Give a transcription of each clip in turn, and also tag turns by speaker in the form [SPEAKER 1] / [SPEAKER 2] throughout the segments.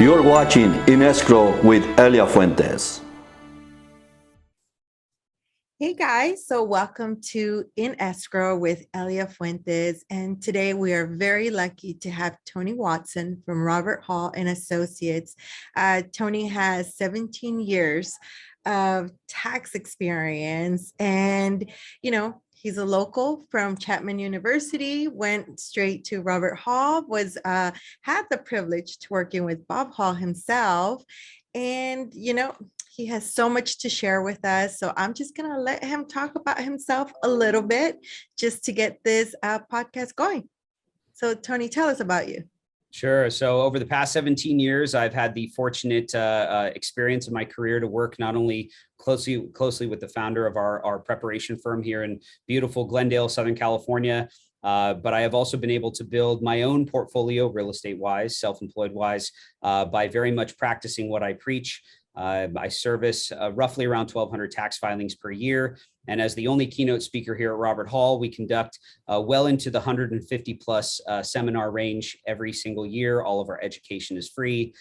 [SPEAKER 1] You're watching In Escrow with Elia Fuentes.
[SPEAKER 2] Hey guys, so welcome to In Escrow with Elia Fuentes. And today we are very lucky to have Tony Watson from Robert Hall and Associates. Tony has 17 years of tax experience and, he's a local from Chapman University, went straight to Robert Hall, had the privilege to working with Bob Hall himself. And, he has so much to share with us. So I'm just going to let him talk about himself a little bit just to get this podcast going. So Tony, tell us about you.
[SPEAKER 3] Sure. So over the past 17 years, I've had the fortunate experience in my career to work not only closely with the founder of our preparation firm here in beautiful Glendale, Southern California, but I have also been able to build my own portfolio real estate wise, self-employed wise, by very much practicing what I preach. I service roughly around 1,200 tax filings per year. And as the only keynote speaker here at Robert Hall, we conduct well into the 150 plus seminar range every single year. All of our education is free.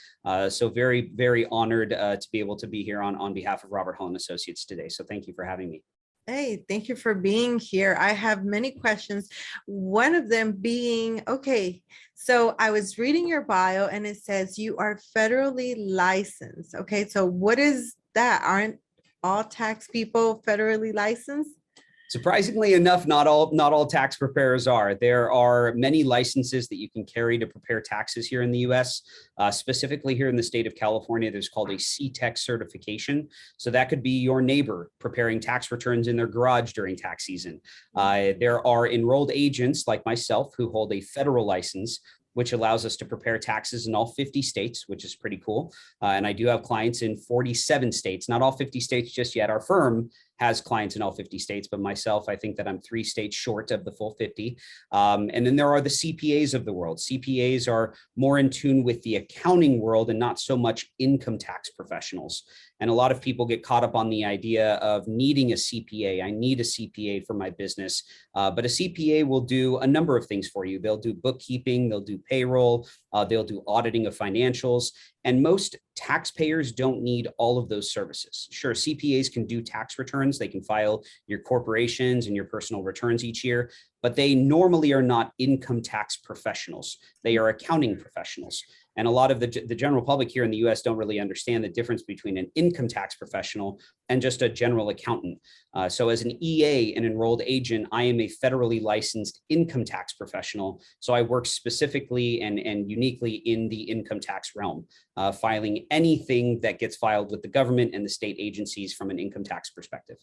[SPEAKER 3] So very, very honored to be able to be here on behalf of Robert Hall and Associates today. So thank you for having me.
[SPEAKER 2] Hey, thank you for being here. I have many questions. One of them being, okay, so I was reading your bio and it says you are federally licensed. Okay, so what is that? Aren't all tax people federally licensed?
[SPEAKER 3] Surprisingly enough, not all tax preparers are. There are many licenses that you can carry to prepare taxes here in the U.S. Specifically here in the state of California, there's called a C-Tech certification. So that could be your neighbor preparing tax returns in their garage during tax season. There are enrolled agents like myself who hold a federal license, which allows us to prepare taxes in all 50 states, which is pretty cool. And I do have clients in 47 states, not all 50 states just yet. Our firm has clients in all 50 states, but myself, I think that I'm 3 states short of the full 50. And then there are the CPAs of the world. CPAs are more in tune with the accounting world and not so much income tax professionals. And a lot of people get caught up on the idea of needing a CPA. I need a CPA for my business, but a CPA will do a number of things for you. They'll do bookkeeping, they'll do payroll, they'll do auditing of financials. And most taxpayers don't need all of those services. Sure, CPAs can do tax returns. They can file your corporations and your personal returns each year, but they normally are not income tax professionals. They are accounting professionals. And a lot of the general public here in the US don't really understand the difference between an income tax professional and just a general accountant. So as an EA, an enrolled agent, I am a federally licensed income tax professional. So I work specifically and uniquely in the income tax realm, filing anything that gets filed with the government and the state agencies from an income tax perspective.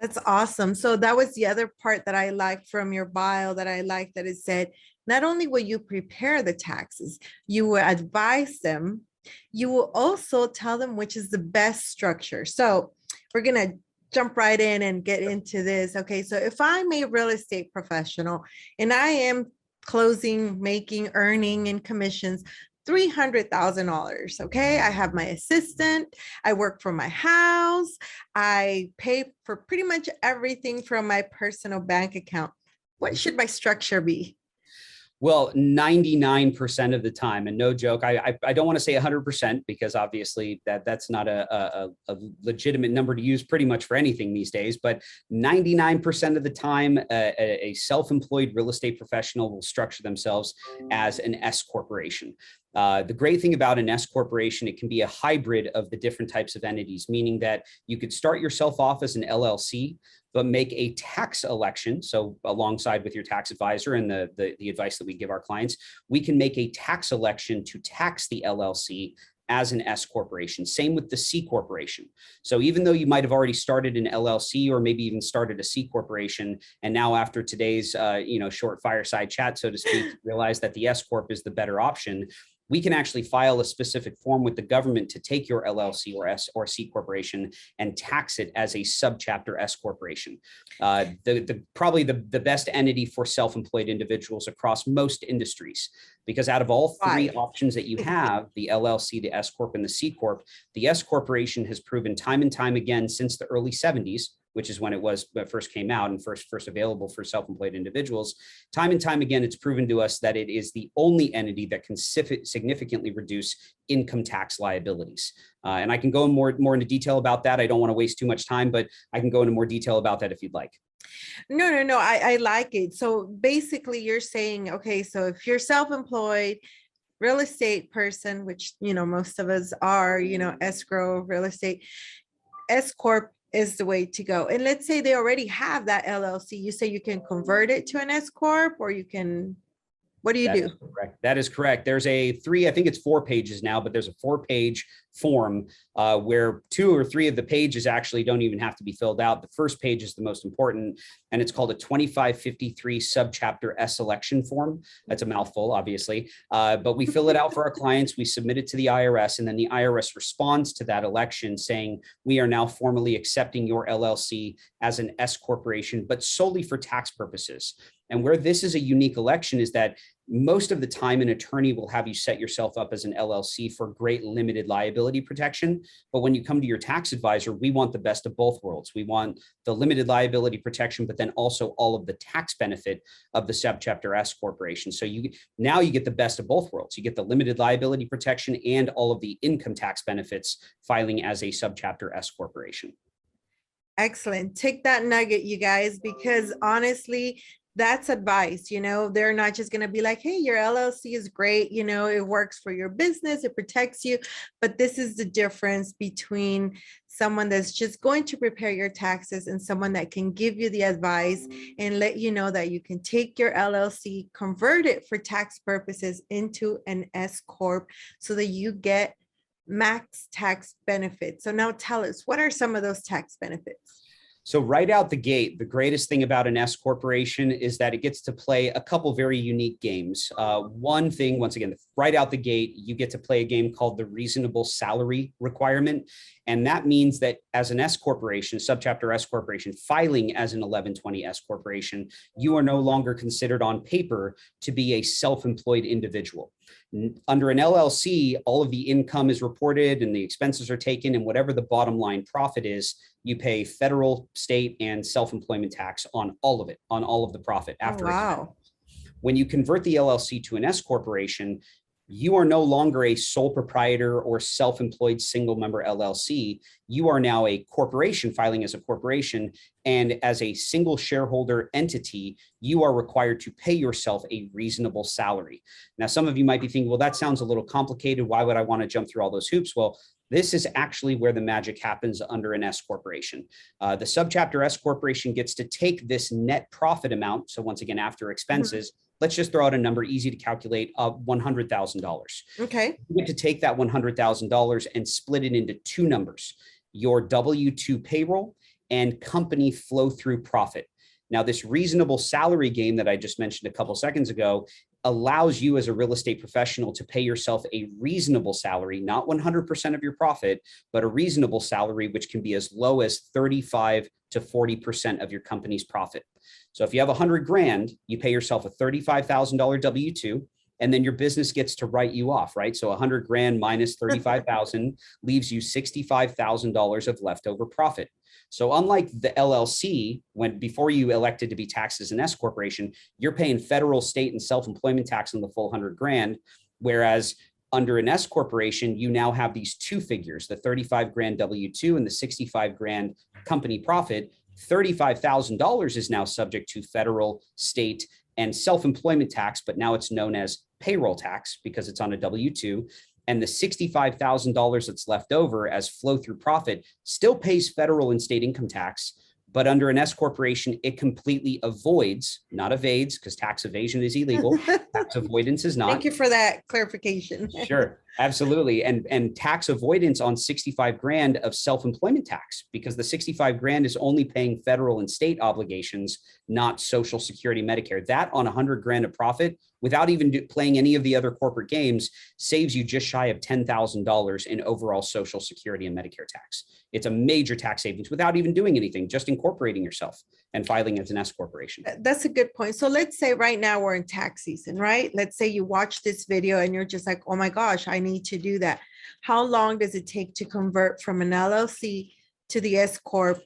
[SPEAKER 2] That's awesome. So that was the other part that I liked from your bio that it said, not only will you prepare the taxes, you will advise them, you will also tell them which is the best structure. So we're going to jump right in and get into this. Okay, so if I'm a real estate professional and I am closing, making, earning in commissions, $300,000. Okay. I have my assistant. I work from my house. I pay for pretty much everything from my personal bank account. What should my structure be?
[SPEAKER 3] Well, 99% of the time, and no joke, I don't want to say 100% because obviously that's not a legitimate number to use pretty much for anything these days, but 99% of the time, a self-employed real estate professional will structure themselves as an S corporation. The great thing about an S corporation, it can be a hybrid of the different types of entities, meaning that you could start yourself off as an LLC, but make a tax election. So alongside with your tax advisor and the advice that we give our clients, we can make a tax election to tax the LLC as an S corporation. Same with the C corporation. So even though you might have already started an LLC or maybe even started a C corporation, and now after today's short fireside chat, so to speak, realize that the S corp is the better option, we can actually file a specific form with the government to take your LLC or S or C corporation and tax it as a subchapter S corporation. Probably the best entity for self-employed individuals across most industries, because out of all 3 options that you have, the LLC, the S corp, and the C corp, the S corporation has proven time and time again since the early 70s which is when it was first came out and first available for self-employed individuals, time and time again, it's proven to us that it is the only entity that can significantly reduce income tax liabilities. And I can go more into detail about that. I don't want to waste too much time, but I can go into more detail about that if you'd like.
[SPEAKER 2] No. I like it. So basically you're saying, okay, so if you're self-employed, real estate person, which, most of us are, escrow, real estate, S-Corp is the way to go. And let's say they already have that LLC. You say you can convert it to an S-Corp, or you can, what do you do?
[SPEAKER 3] Correct. That is correct. There's I think it's 4 pages now, but there's a 4-page form where 2 or 3 of the pages actually don't even have to be filled out. The first page is the most important, and it's called a 2553 subchapter S election form. That's a mouthful, obviously, but we fill it out for our clients. We submit it to the IRS, and then the IRS responds to that election saying, we are now formally accepting your LLC as an S corporation, but solely for tax purposes. And where this is a unique election is that most of the time an attorney will have you set yourself up as an LLC for great limited liability protection. But when you come to your tax advisor, we want the best of both worlds. We want the limited liability protection, but then also all of the tax benefit of the subchapter S corporation. So now you get the best of both worlds. You get the limited liability protection and all of the income tax benefits filing as a subchapter S corporation.
[SPEAKER 2] Excellent. Take that nugget, you guys, because honestly, that's advice. They're not just going to be like, hey, your LLC is great. It works for your business. It protects you. But this is the difference between someone that's just going to prepare your taxes and someone that can give you the advice and let you know that you can take your LLC, convert it for tax purposes into an S Corp so that you get max tax benefits. So now tell us, what are some of those tax benefits?
[SPEAKER 3] So right out the gate, the greatest thing about an S corporation is that it gets to play a couple very unique games. One thing, once again, right out the gate, you get to play a game called the reasonable salary requirement. And that means that as an S corporation, subchapter S corporation, filing as an 1120 S corporation, you are no longer considered on paper to be a self-employed individual. Under an LLC, all of the income is reported and the expenses are taken, and whatever the bottom line profit is, you pay federal, state, and self-employment tax on all of it, on all of the profit after.
[SPEAKER 2] Oh, wow.
[SPEAKER 3] When you convert the LLC to an S corporation, you are no longer a sole proprietor or self-employed single member LLC. You are now a corporation filing as a corporation, and as a single shareholder entity, you are required to pay yourself a reasonable salary. Now, some of you might be thinking, well, that sounds a little complicated. Why would I want to jump through all those hoops? Well, this is actually where the magic happens under an S corporation. The subchapter S corporation gets to take this net profit amount. So once again, after expenses, let's just throw out a number easy to calculate of $100,000.
[SPEAKER 2] Okay.
[SPEAKER 3] You get to take that $100,000 and split it into 2 numbers, your W-2 payroll and company flow through profit. Now, this reasonable salary game that I just mentioned a couple seconds ago allows you as a real estate professional to pay yourself a reasonable salary, not 100% of your profit, but a reasonable salary, which can be as low as 35 to 40% of your company's profit. So if you have 100 grand, you pay yourself a $35,000 W-2, and then your business gets to write you off, right? So 100 grand minus 35,000 leaves you $65,000 of leftover profit. So unlike the LLC, before you elected to be taxed as an S corporation, you're paying federal, state, and self-employment tax on the full 100 grand. Whereas under an S corporation, you now have these 2 figures, the 35 grand W-2 and the 65 grand company profit. $35,000 is now subject to federal, state, and self-employment tax, but now it's known as payroll tax because it's on a W-2. And the $65,000 that's left over as flow through profit still pays federal and state income tax. But under an S corporation, it completely avoids, not evades, because tax evasion is illegal. Tax avoidance is not.
[SPEAKER 2] Thank you for that clarification.
[SPEAKER 3] Sure, absolutely. And tax avoidance on 65 grand of self-employment tax, because the 65 grand is only paying federal and state obligations, not Social Security, Medicare. That on 100 grand of profit, without even playing any of the other corporate games, saves you just shy of $10,000 in overall Social Security and Medicare tax. It's a major tax savings without even doing anything, just incorporating yourself and filing as an S corporation.
[SPEAKER 2] That's a good point. So let's say right now we're in tax season, right? Let's say you watch this video and you're just like, oh my gosh, I need to do that. How long does it take to convert from an LLC to the S Corp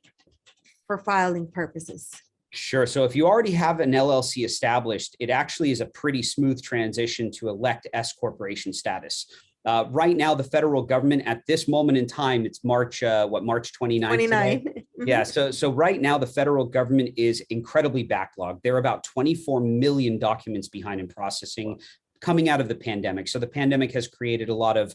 [SPEAKER 2] for filing purposes?
[SPEAKER 3] Sure. So if you already have an LLC established, it actually is a pretty smooth transition to elect S corporation status. Right now, the federal government at this moment in time, it's March 29th
[SPEAKER 2] 29.
[SPEAKER 3] today? Yeah. So right now, the federal government is incredibly backlogged. There are about 24 million documents behind in processing coming out of the pandemic. So the pandemic has created a lot of,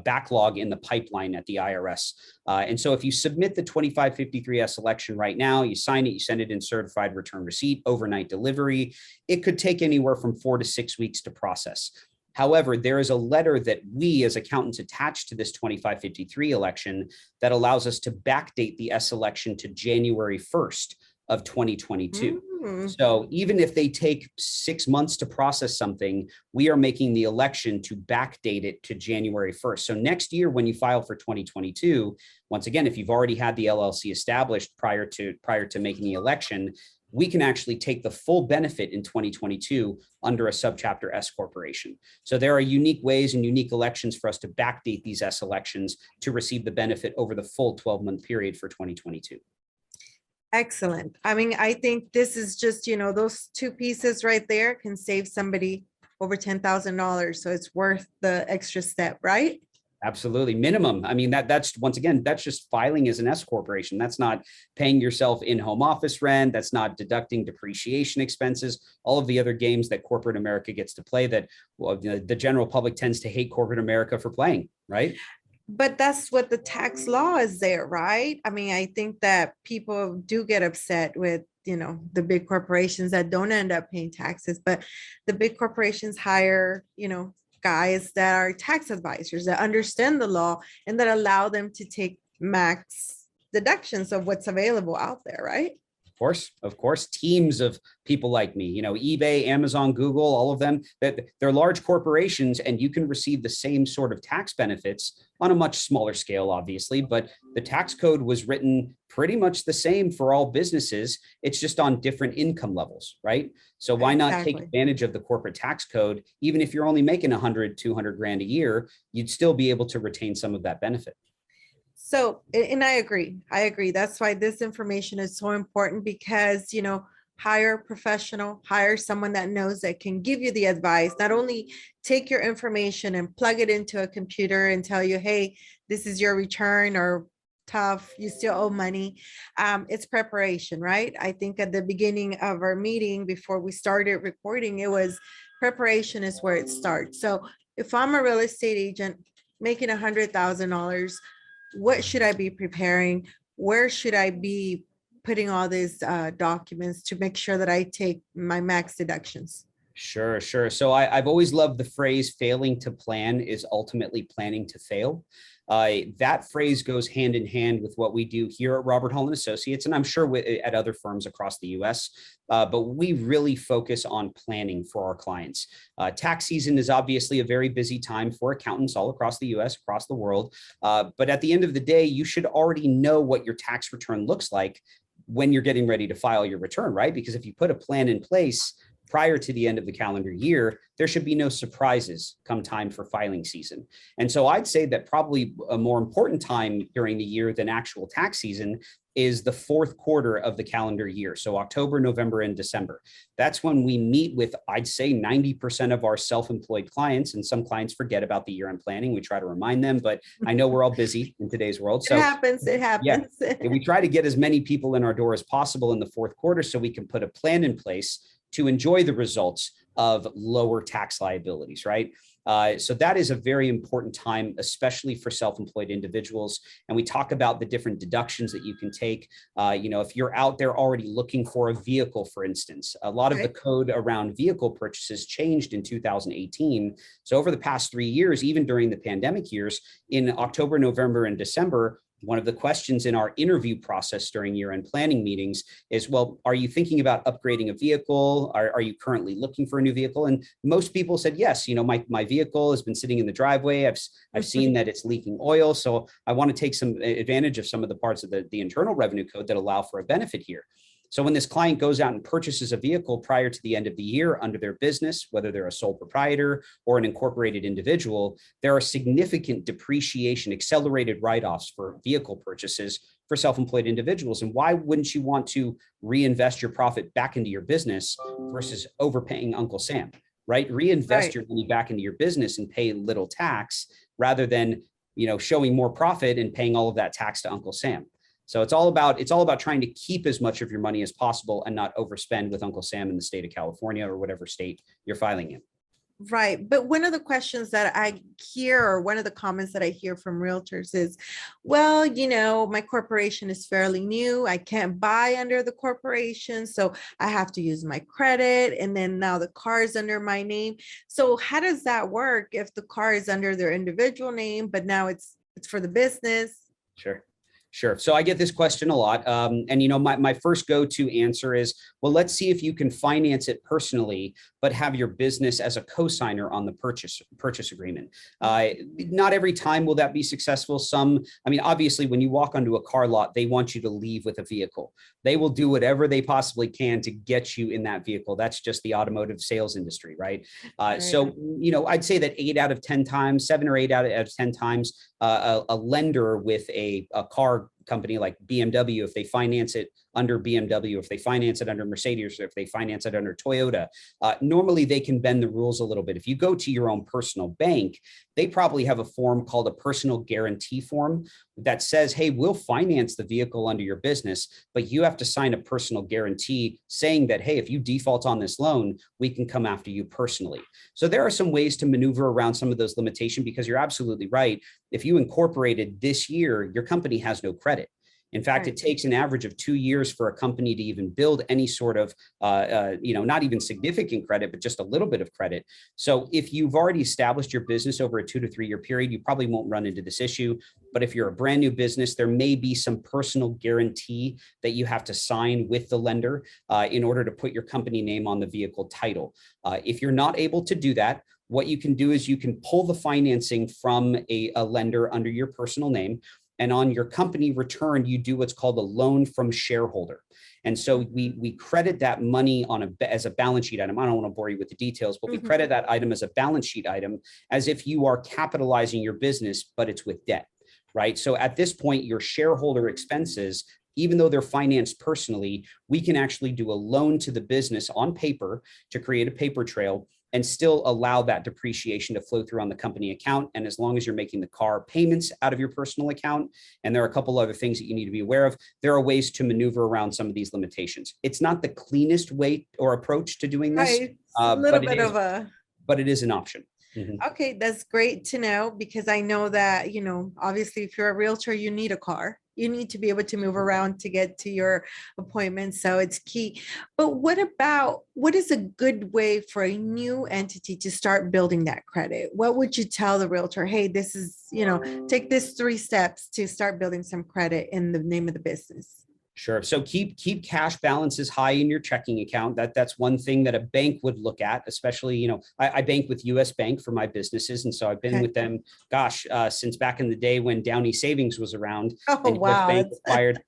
[SPEAKER 3] backlog in the pipeline at the IRS. And so if you submit the 2553S election right now, you sign it, you send it in certified return receipt, overnight delivery, it could take anywhere from 4 to 6 weeks to process. However, there is a letter that we as accountants attach to this 2553 election that allows us to backdate the S election to January 1st of 2022. So even if they take 6 months to process something, we are making the election to backdate it to January 1st. So next year, when you file for 2022, once again, if you've already had the LLC established prior to making the election, we can actually take the full benefit in 2022 under a subchapter S corporation. So there are unique ways and unique elections for us to backdate these S elections to receive the benefit over the full 12-month period for 2022.
[SPEAKER 2] Excellent. I mean, I think this is just, those two pieces right there can save somebody over $10,000. So it's worth the extra step, right?
[SPEAKER 3] Absolutely. Minimum. I mean, that's once again, that's just filing as an S corporation. That's not paying yourself in home office rent. That's not deducting depreciation expenses, all of the other games that corporate America gets to play that the general public tends to hate corporate America for playing, right?
[SPEAKER 2] But that's what the tax law is there, right? I mean, I think that people do get upset with, the big corporations that don't end up paying taxes, but the big corporations hire, guys that are tax advisors that understand the law and that allow them to take max deductions of what's available out there, right?
[SPEAKER 3] Of course, teams of people like me, eBay, Amazon, Google, all of them, that they're large corporations and you can receive the same sort of tax benefits on a much smaller scale, obviously, but the tax code was written pretty much the same for all businesses. It's just on different income levels, right? So why not take advantage of the corporate tax code? Even if you're only making 100, 200 grand a year, you'd still be able to retain some of that benefit.
[SPEAKER 2] So, and I agree. That's why this information is so important because, hire a professional, hire someone that knows that can give you the advice, not only take your information and plug it into a computer and tell you, hey, this is your return or tough, you still owe money. It's preparation, right? I think at the beginning of our meeting before we started recording, it was preparation is where it starts. So if I'm a real estate agent making $100,000, what should I be preparing? Where should I be putting all these documents to make sure that I take my max deductions?
[SPEAKER 3] Sure. So I've always loved the phrase failing to plan is ultimately planning to fail. That phrase goes hand in hand with what we do here at Robert Hall & Associates, and I'm sure at other firms across the US, but we really focus on planning for our clients. Tax season is obviously a very busy time for accountants all across the US, across the world, but at the end of the day, you should already know what your tax return looks like when you're getting ready to file your return, right? Because if you put a plan in place prior to the end of the calendar year, there should be no surprises come time for filing season. And so I'd say that probably a more important time during the year than actual tax season is the fourth quarter of the calendar year. So October, November, and December. That's when we meet with, I'd say 90% of our self-employed clients, and some clients forget about the year-end planning. We try to remind them, but I know we're all busy in today's world. So
[SPEAKER 2] it happens.
[SPEAKER 3] Yeah, we try to get as many people in our door as possible in the fourth quarter so we can put a plan in place to enjoy the results of lower tax liabilities, right? So that is a very important time, especially for self-employed individuals. And we talk about the different deductions that you can take. If you're out there already looking for a vehicle, for instance, a lot of the code around vehicle purchases changed in 2018. So over the past 3 years, even during the pandemic years, in October, November, and December, one of the questions in our interview process during year-end planning meetings is, well, are you thinking about upgrading a vehicle? Are you currently looking for a new vehicle? And most people said, yes, my vehicle has been sitting in the driveway. I've seen that it's leaking oil. So I want to take some advantage of some of the parts of the Internal Revenue Code that allow for a benefit here. So when this client goes out and purchases a vehicle prior to the end of the year under their business, whether they're a sole proprietor or an incorporated individual, there are significant depreciation, accelerated write-offs for vehicle purchases for self-employed individuals. And why wouldn't you want to reinvest your profit back into your business versus overpaying Uncle Sam, right? Reinvest your money back into your business and pay little tax rather than, showing more profit and paying all of that tax to Uncle Sam. So it's all about trying to keep as much of your money as possible and not overspend with Uncle Sam in the state of California or whatever state you're filing in.
[SPEAKER 2] Right. But one of the questions that I hear, or one of the comments that I hear from realtors is, well, my corporation is fairly new. I can't buy under the corporation, so I have to use my credit. And then now the car is under my name. So how does that work if the car is under their individual name, but now it's for the business?
[SPEAKER 3] Sure. So I get this question a lot. And my first go-to answer is, well, let's see if you can finance it personally, but have your business as a co-signer on the purchase agreement. Not every time will that be successful. Obviously, when you walk onto a car lot, they want you to leave with a vehicle. They will do whatever they possibly can to get you in that vehicle. That's just the automotive sales industry, right? So, I'd say that 8 out of 10 times, 7 or 8 out of 10 times, a lender with a car company like BMW, if they finance it under BMW, if they finance it under Mercedes, or if they finance it under Toyota, normally they can bend the rules a little bit. If you go to your own personal bank, they probably have a form called a personal guarantee form that says, hey, we'll finance the vehicle under your business, but you have to sign a personal guarantee saying that, hey, if you default on this loan, we can come after you personally. So there are some ways to maneuver around some of those limitations, because you're absolutely right. If you incorporated this year, your company has no credit. In fact, it takes an average of 2 years for a company to even build any sort of, not even significant credit, but just a little bit of credit. So if you've already established your business over a 2 to 3 year period, you probably won't run into this issue. But if you're a brand new business, there may be some personal guarantee that you have to sign with the lender in order to put your company name on the vehicle title. If you're not able to do that, what you can do is you can pull the financing from a lender under your personal name. And on your company return, you do what's called a loan from shareholder. And so we credit that money as a balance sheet item. I don't want to bore you with the details, but we credit that item as a balance sheet item as if you are capitalizing your business, but it's with debt, right? So at this point, your shareholder expenses, even though they're financed personally, we can actually do a loan to the business on paper to create a paper trail and still allow that depreciation to flow through on the company account. And as long as you're making the car payments out of your personal account, and there are a couple other things that you need to be aware of, there are ways to maneuver around some of these limitations. It's not the cleanest way or approach to doing this, but it is an option.
[SPEAKER 2] Okay, that's great to know, because I know that, obviously if you're a realtor, you need a car. You need to be able to move around to get to your appointments. So it's key. But what is a good way for a new entity to start building that credit? What would you tell the realtor? Hey, this is, take this 3 steps to start building some credit in the name of the business.
[SPEAKER 3] Sure. So keep cash balances high in your checking account. That's one thing that a bank would look at, especially, I bank with US Bank for my businesses. And so I've been with them, since back in the day when Downey Savings was around.
[SPEAKER 2] Oh,
[SPEAKER 3] and
[SPEAKER 2] wow.
[SPEAKER 3] US Bank acquired,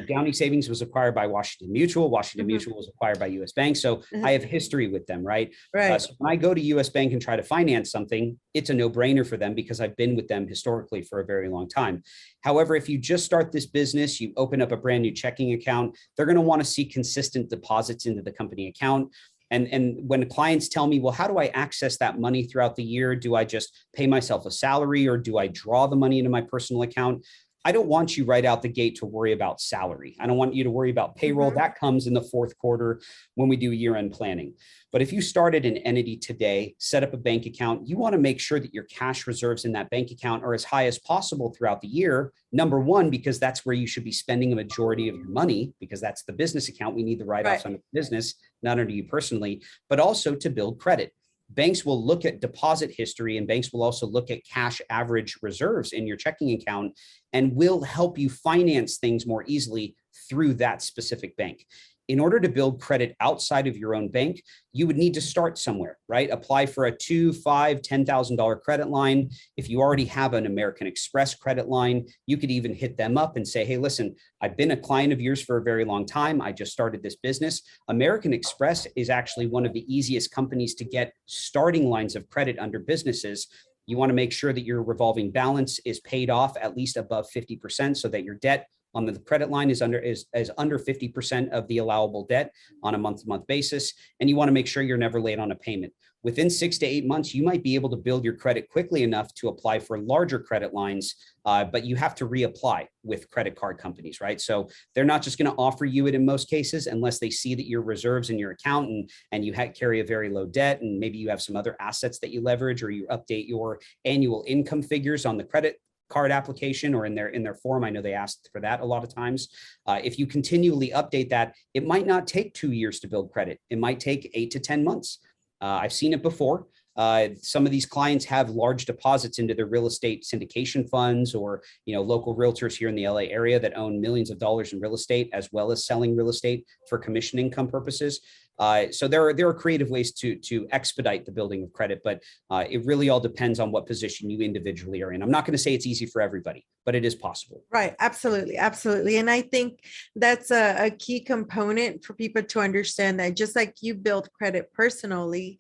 [SPEAKER 3] Downey Savings was acquired by Washington Mutual. Washington Mutual was acquired by US Bank. So I have history with them, right? So when I go to US Bank and try to finance something, it's a no-brainer for them because I've been with them historically for a very long time. However, if you just start this business, you open up a brand new checking account, they're going to want to see consistent deposits into the company account. And when clients tell me, well, how do I access that money throughout the year? Do I just pay myself a salary, or do I draw the money into my personal account? I don't want you right out the gate to worry about salary. I don't want you to worry about payroll. That comes in the 4th quarter when we do year-end planning. But if you started an entity today, set up a bank account, you want to make sure that your cash reserves in that bank account are as high as possible throughout the year. Number one, because that's where you should be spending a majority of your money, because that's the business account. We need the write-offs under business, not under you personally, but also to build credit. Banks will look at deposit history, and banks will also look at cash average reserves in your checking account, and will help you finance things more easily through that specific bank. In order to build credit outside of your own bank, you would need to start somewhere, right? Apply for a $2,000, $5,000, $10,000 credit line. If you already have an American Express credit line, you could even hit them up and say, hey, listen, I've been a client of yours for a very long time. I just started this business. American Express is actually one of the easiest companies to get starting lines of credit under businesses. You want to make sure that your revolving balance is paid off at least above 50% so that your debt on the credit line is under 50% of the allowable debt on a month-to-month basis, and you want to make sure you're never late on a payment. Within 6 to 8 months, you might be able to build your credit quickly enough to apply for larger credit lines, but you have to reapply with credit card companies, right? So they're not just going to offer you it in most cases unless they see that your reserves in your account and you carry a very low debt, and maybe you have some other assets that you leverage, or you update your annual income figures on the credit card application or in their form. I know they asked for that a lot of times. If you continually update that, it might not take 2 years to build credit. It might take 8 to 10 months. I've seen it before. Some of these clients have large deposits into their real estate syndication funds, or local realtors here in the LA area that own millions of dollars in real estate, as well as selling real estate for commission income purposes. So there are creative ways to expedite the building of credit, but it really all depends on what position you individually are in. I'm not going to say it's easy for everybody, but it is possible.
[SPEAKER 2] Right. Absolutely. Absolutely. And I think that's a key component for people to understand that just like you build credit personally,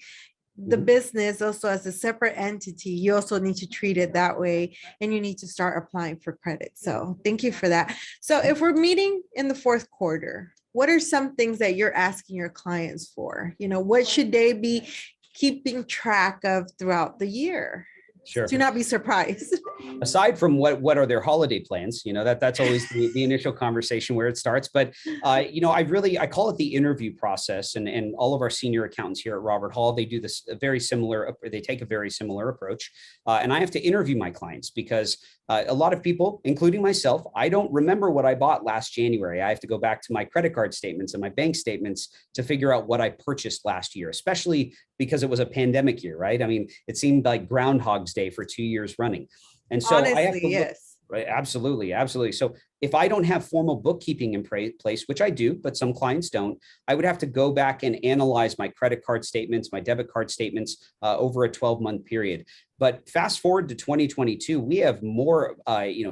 [SPEAKER 2] the business also as a separate entity, you also need to treat it that way, and you need to start applying for credit. So thank you for that. So if we're meeting in the fourth quarter, what are some things that you're asking your clients for? What should they be keeping track of throughout the year?
[SPEAKER 3] Sure.
[SPEAKER 2] To not be surprised.
[SPEAKER 3] Aside from what are their holiday plans, that's always the initial conversation where it starts. But I call it the interview process, and all of our senior accountants here at Robert Hall, they do this they take a very similar approach. And I have to interview my clients because a lot of people, including myself, I don't remember what I bought last January. I have to go back to my credit card statements and my bank statements to figure out what I purchased last year, especially because it was a pandemic year, right? I mean, it seemed like Groundhog's Day for 2 years running. And so
[SPEAKER 2] honestly,
[SPEAKER 3] I have to look,
[SPEAKER 2] yes.
[SPEAKER 3] right? Absolutely. Absolutely. So if I don't have formal bookkeeping in place, which I do, but some clients don't, I would have to go back and analyze my credit card statements, my debit card statements over a 12-month period. But fast forward to 2022, we have more,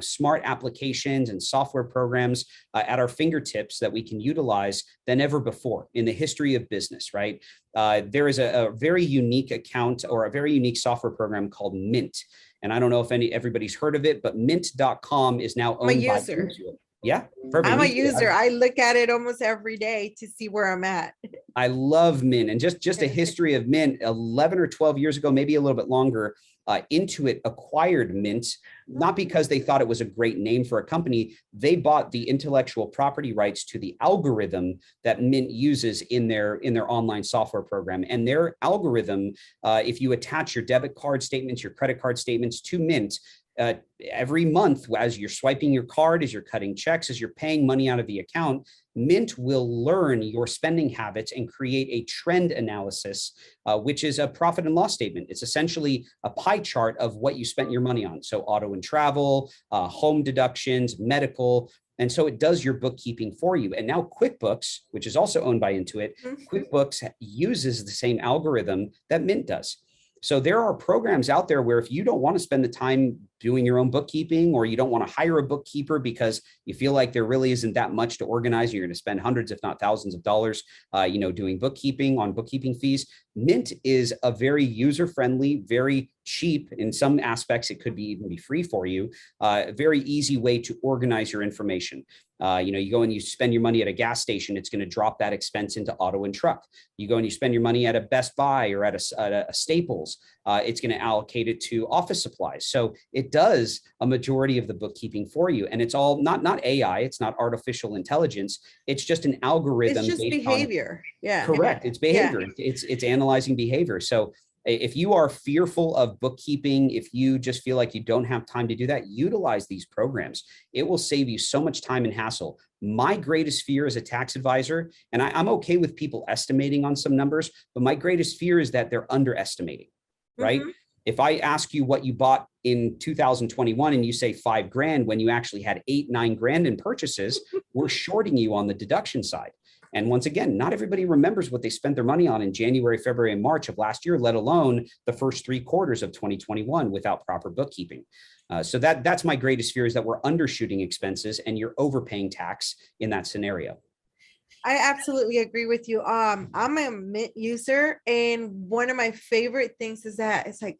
[SPEAKER 3] smart applications and software programs at our fingertips that we can utilize than ever before in the history of business, right? There is a very unique account or a very unique software program called Mint. And I don't know if everybody's heard of it, but mint.com is now owned by Intuit. Yeah, perfect.
[SPEAKER 2] I'm a user. I look at it almost every day to see where I'm at.
[SPEAKER 3] I love Mint, and just a history of Mint. 11 or 12 years ago, maybe a little bit longer, Intuit acquired Mint, not because they thought it was a great name for a company. They bought the intellectual property rights to the algorithm that Mint uses in their online software program. And their algorithm, if you attach your debit card statements, your credit card statements to Mint, every month, as you're swiping your card, as you're cutting checks, as you're paying money out of the account, Mint will learn your spending habits and create a trend analysis, which is a profit and loss statement. It's essentially a pie chart of what you spent your money on. So auto and travel, home deductions, medical. And so it does your bookkeeping for you. And now QuickBooks, which is also owned by Intuit, QuickBooks uses the same algorithm that Mint does. So there are programs out there where if you don't want to spend the time doing your own bookkeeping, or you don't want to hire a bookkeeper because you feel like there really isn't that much to organize, you're going to spend hundreds, if not thousands of dollars, doing bookkeeping on bookkeeping fees. Mint is a very user-friendly, very cheap, in some aspects, it could even be free for you, very easy way to organize your information. You go and you spend your money at a gas station, it's going to drop that expense into auto and truck. You go and you spend your money at a Best Buy or at a Staples, it's going to allocate it to office supplies. So it does a majority of the bookkeeping for you. And it's all not AI, it's not artificial intelligence. It's just an algorithm.
[SPEAKER 2] It's just behavior. Yeah.
[SPEAKER 3] Correct. It's behavior. Yeah. It's analyzing behavior. So if you are fearful of bookkeeping, if you just feel like you don't have time to do that, utilize these programs. It will save you so much time and hassle. My greatest fear as a tax advisor, and I'm okay with people estimating on some numbers, but my greatest fear is that they're underestimating, right? Mm-hmm. If I ask you what you bought in 2021 and you say $5,000 when you actually had $8-9 in purchases, we're shorting you on the deduction side. And once again, not everybody remembers what they spent their money on in January, February, and March of last year, let alone the first 3 quarters of 2021 without proper bookkeeping. So that's my greatest fear, is that we're undershooting expenses and you're overpaying tax in that scenario.
[SPEAKER 2] I absolutely agree with you. I'm a Mint user, and one of my favorite things is that it's like,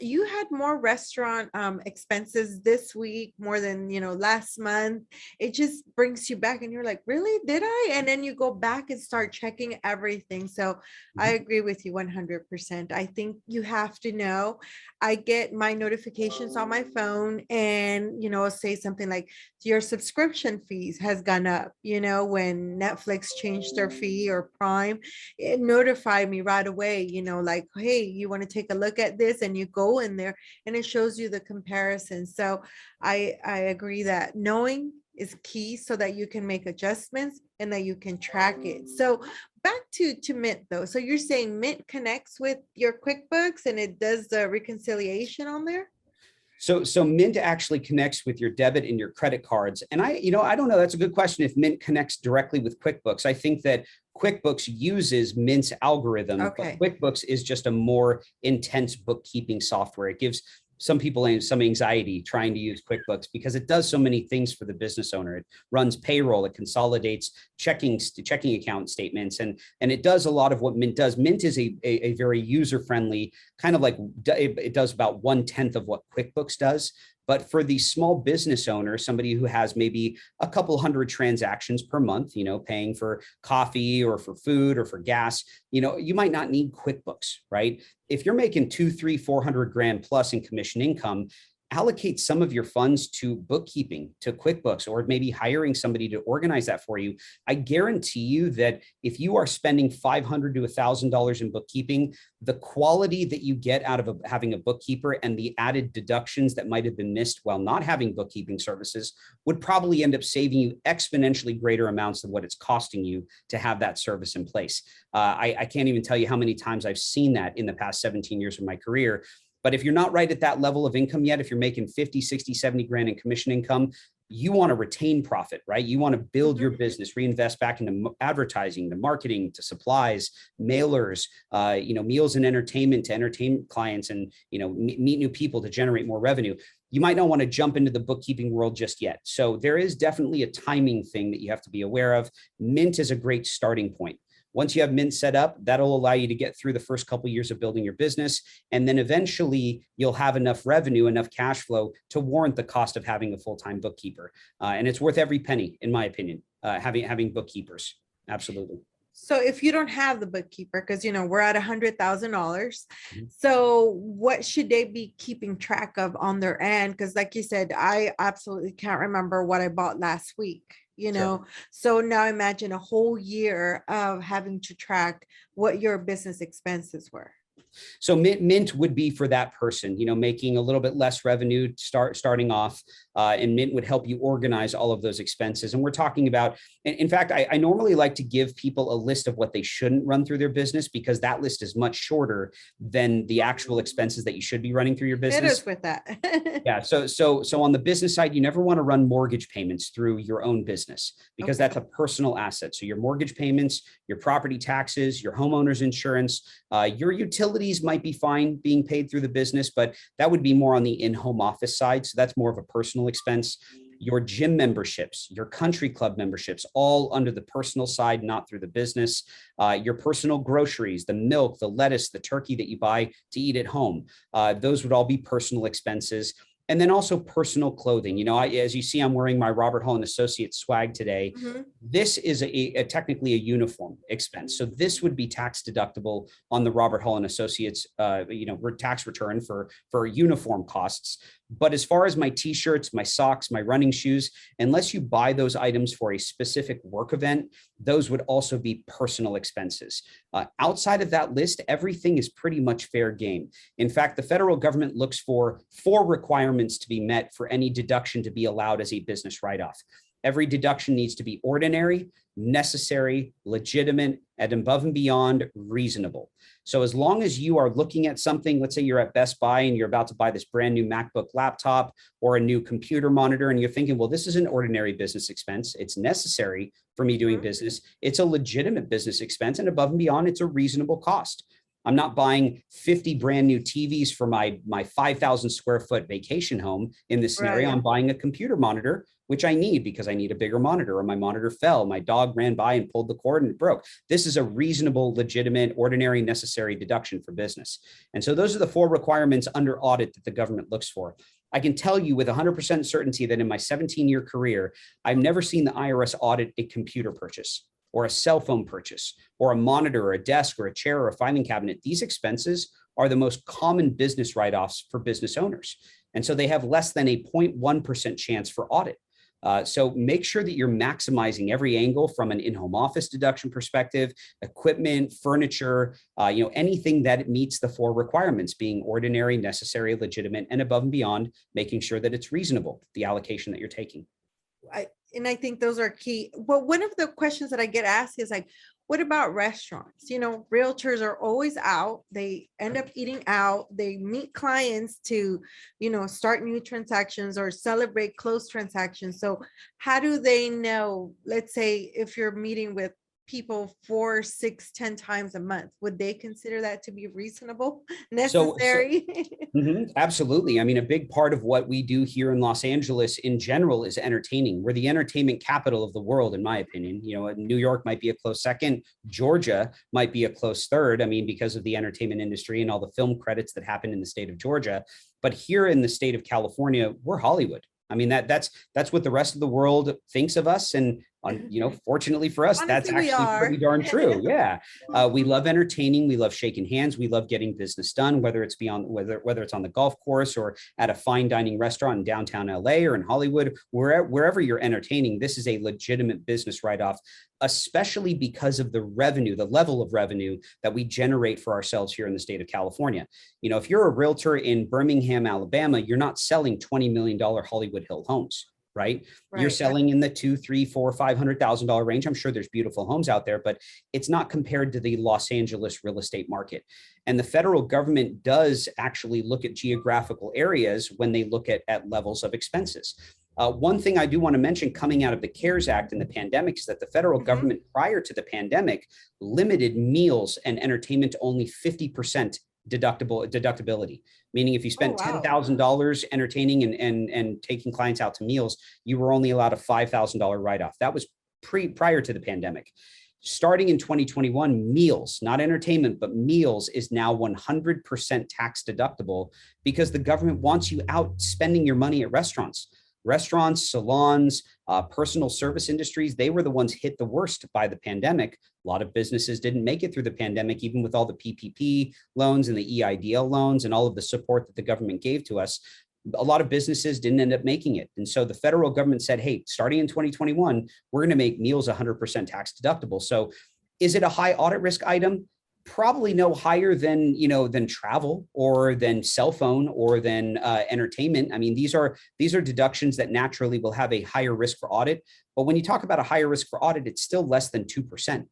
[SPEAKER 2] you had more restaurant expenses this week more than, last month. It just brings you back and you're like, really, did I? And then you go back and start checking everything. So I agree with you 100%. I think you have to know. I get my notifications on my phone and, it'll say something like your subscription fees has gone up, when Netflix changed their fee or Prime, it notified me right away, like, hey, you want to take a look at this, and you go in there and it shows you the comparison. So I agree that knowing is key so that you can make adjustments and that you can track it. So back to Mint though. So you're saying Mint connects with your QuickBooks and it does the reconciliation on there?
[SPEAKER 3] So Mint actually connects with your debit and your credit cards. And I don't know, that's a good question if Mint connects directly with QuickBooks. I think that QuickBooks uses Mint's algorithm,
[SPEAKER 2] Okay.
[SPEAKER 3] but QuickBooks is just a more intense bookkeeping software. It gives some people some anxiety trying to use QuickBooks because it does so many things for the business owner. It runs payroll, it consolidates checking account statements, and it does a lot of what Mint does. Mint is a very user-friendly, kind of like it does about 1/10 of what QuickBooks does. But for the small business owner, somebody who has maybe a couple hundred transactions per month, paying for coffee or for food or for gas, you might not need QuickBooks, right? If you're making 200, 300, 400 grand plus in commission income, allocate some of your funds to bookkeeping, to QuickBooks, or maybe hiring somebody to organize that for you. I guarantee you that if you are spending $500 to $1,000 in bookkeeping, the quality that you get out of having a bookkeeper and the added deductions that might have been missed while not having bookkeeping services would probably end up saving you exponentially greater amounts than what it's costing you to have that service in place. I can't even tell you how many times I've seen that in the past 17 years of my career. But if you're not right at that level of income yet, if you're making 50, 60, 70 grand in commission income, you want to retain profit, right? You want to build your business, reinvest back into advertising, to marketing, to supplies, mailers, meals and entertainment to entertain clients and, meet new people to generate more revenue. You might not want to jump into the bookkeeping world just yet. So there is definitely a timing thing that you have to be aware of. Mint is a great starting point. Once you have Mint set up, that'll allow you to get through the first couple of years of building your business. And then eventually you'll have enough revenue, enough cash flow to warrant the cost of having a full-time bookkeeper. And it's worth every penny, in my opinion, having bookkeepers. Absolutely.
[SPEAKER 2] So if you don't have the bookkeeper, because, we're at $100,000. So what should they be keeping track of on their end? Because like you said, I absolutely can't remember what I bought last week.
[SPEAKER 3] Sure.
[SPEAKER 2] So now imagine a whole year of having to track what your business expenses were.
[SPEAKER 3] So Mint would be for that person, making a little bit less revenue starting off, and Mint would help you organize all of those expenses. And we're talking about, in fact, I normally like to give people a list of what they shouldn't run through their business because that list is much shorter than the actual expenses that you should be running through your business.
[SPEAKER 2] It is with that.
[SPEAKER 3] Yeah. So on the business side, you never want to run mortgage payments through your own business because that's a personal asset. So your mortgage payments, your property taxes, your homeowner's insurance, your utilities might be fine being paid through the business, but that would be more on the in-home office side. So that's more of a personal expense. Your gym memberships, your country club memberships, all under the personal side, not through the business. Your personal groceries, the milk, the lettuce, the turkey that you buy to eat at home. Those would all be personal expenses. And then also personal clothing. As you see, I'm wearing my Robert Hall and Associates swag today. This is technically a uniform expense. So this would be tax deductible on the Robert Hall and Associates, tax return for uniform costs. But as far as my t-shirts, my socks, my running shoes, unless you buy those items for a specific work event, those would also be personal expenses. Outside of that list, everything is pretty much fair game. In fact, the federal government looks for 4 requirements to be met for any deduction to be allowed as a business write-off. Every deduction needs to be ordinary, necessary, legitimate, and above and beyond reasonable. So as long as you are looking at something, let's say you're at Best Buy and you're about to buy this brand new MacBook laptop or a new computer monitor, and you're thinking, well, this is an ordinary business expense. It's necessary for me doing business. It's a legitimate business expense, and above and beyond, it's a reasonable cost. I'm not buying 50 brand new TVs for my 5,000 square foot vacation home in this scenario. I'm buying a computer monitor, which I need because I need a bigger monitor, or my monitor fell, my dog ran by and pulled the cord and it broke. This is a reasonable, legitimate, ordinary, necessary deduction for business. And so those are the 4 requirements under audit that the government looks for. I can tell you with 100% certainty that in my 17-year career, I've never seen the IRS audit a computer purchase or a cell phone purchase or a monitor or a desk or a chair or a filing cabinet. These expenses are the most common business write-offs for business owners. And so they have less than a 0.1% chance for audit. So make sure that you're maximizing every angle from an in-home office deduction perspective, equipment, furniture, anything that meets the 4 requirements, being ordinary, necessary, legitimate, and above and beyond, making sure that it's reasonable, the allocation that you're taking.
[SPEAKER 2] I think those are key. Well, one of the questions that I get asked is like, what about restaurants? Realtors are always out. They end up eating out. They meet clients to, start new transactions or celebrate closed transactions. So how do they know, let's say if you're meeting with people 4, 6, 10 times a month, would they consider that to be reasonable, necessary?
[SPEAKER 3] Absolutely. I mean, a big part of what we do here in Los Angeles in general is entertaining. We're the entertainment capital of the world, in my opinion. New York might be a close second. Georgia might be a close third. I mean, because of the entertainment industry and all the film credits that happen in the state of Georgia. But here in the state of California, we're Hollywood. I mean, that's what the rest of the world thinks of us. And fortunately for us,
[SPEAKER 2] Honestly,
[SPEAKER 3] that's actually pretty darn true. Yeah. We love entertaining. We love shaking hands. We love getting business done, whether it's whether it's on the golf course or at a fine dining restaurant in downtown LA or in Hollywood, wherever you're entertaining. This is a legitimate business write-off, especially because of the revenue, the level of revenue that we generate for ourselves here in the state of California. If you're a realtor in Birmingham, Alabama, you're not selling $20 million Hollywood Hill homes. Right? You're selling in the $200,000, $300,000, $400,000, $500,000 range. I'm sure there's beautiful homes out there, but it's not compared to the Los Angeles real estate market. And the federal government does actually look at geographical areas when they look at levels of expenses. One thing I do want to mention coming out of the CARES Act and the pandemic is that the federal government prior to the pandemic limited meals and entertainment to only 50% deductibility, meaning if you spent $10,000 entertaining and taking clients out to meals, you were only allowed a $5,000 write-off. That was prior to the pandemic. Starting in 2021, meals, not entertainment, but meals is now 100% tax deductible because the government wants you out spending your money at restaurants, salons, personal service industries. They were the ones hit the worst by the pandemic. A lot of businesses didn't make it through the pandemic, even with all the PPP loans and the EIDL loans and all of the support that the government gave to us. A lot of businesses didn't end up making it. And so the federal government said, hey, starting in 2021, we're going to make meals 100% tax deductible. So is it a high audit risk item? Probably no higher than, than travel or than cell phone or than entertainment. I mean, these are deductions that naturally will have a higher risk for audit. But when you talk about a higher risk for audit, it's still less than 2%.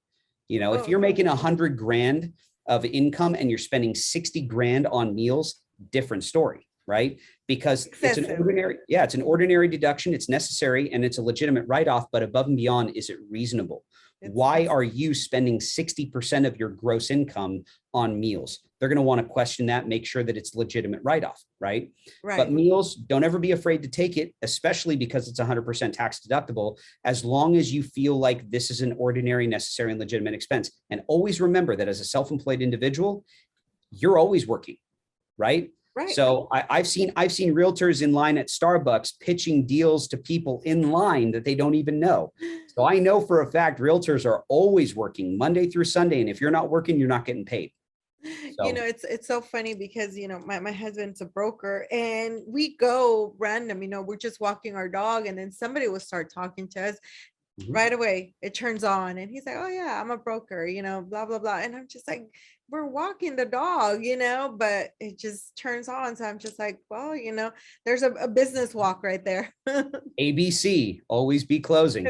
[SPEAKER 3] If you're making $100,000 of income and you're spending 60 grand on meals, different story, right? Because it's an ordinary deduction. It's necessary and it's a legitimate write-off, but above and beyond, is it reasonable? Why are you spending 60% of your gross income on meals? They're going to want to question that, make sure that it's legitimate write-off, right? But meals, don't ever be afraid to take it, especially because it's 100% tax deductible, as long as you feel like this is an ordinary, necessary, and legitimate expense. And always remember that as a self-employed individual, you're always working, right? So I've seen realtors in line at Starbucks pitching deals to people in line that they don't even know. So I know for a fact realtors are always working Monday through Sunday. And if you're not working, you're not getting paid. So.
[SPEAKER 2] It's so funny because, my husband's a broker and we go random, we're just walking our dog and then somebody will start talking to us. Right away, it turns on and he's like, oh yeah, I'm a broker, blah, blah, blah. And I'm just like, we're walking the dog, but it just turns on. So I'm just like, well, there's a business walk right there.
[SPEAKER 3] ABC, always be closing,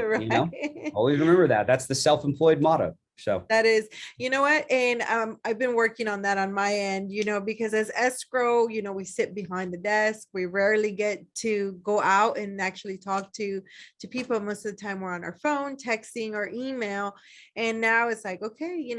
[SPEAKER 3] always remember that. That's the self-employed motto. So
[SPEAKER 2] that is, what? And I've been working on that on my end, because as escrow, we sit behind the desk. We rarely get to go out and actually talk to people. Most of the time we're on our phone, texting or email. And now it's like, okay,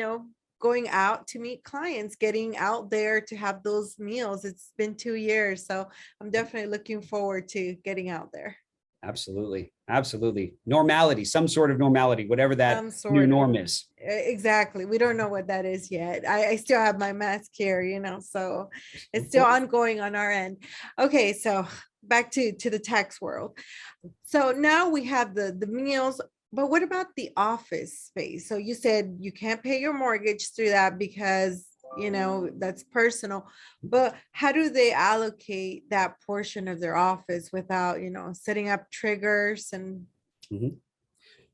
[SPEAKER 2] going out to meet clients, getting out there to have those meals. It's been 2 years. So I'm definitely looking forward to getting out there.
[SPEAKER 3] Absolutely. Absolutely. Normality, some sort of normality, whatever that
[SPEAKER 2] Some
[SPEAKER 3] new
[SPEAKER 2] sort of,
[SPEAKER 3] norm is.
[SPEAKER 2] exactly. We don't know what that is yet. I still have my mask here, so it's
[SPEAKER 3] Of
[SPEAKER 2] still
[SPEAKER 3] course.
[SPEAKER 2] ongoing on our end. Okay, so back to the tax world. So now we have the meals, but what about the office space? So you said you can't pay your mortgage through that because that's personal, but how do they allocate that portion of their office without setting up triggers and
[SPEAKER 3] Mhm.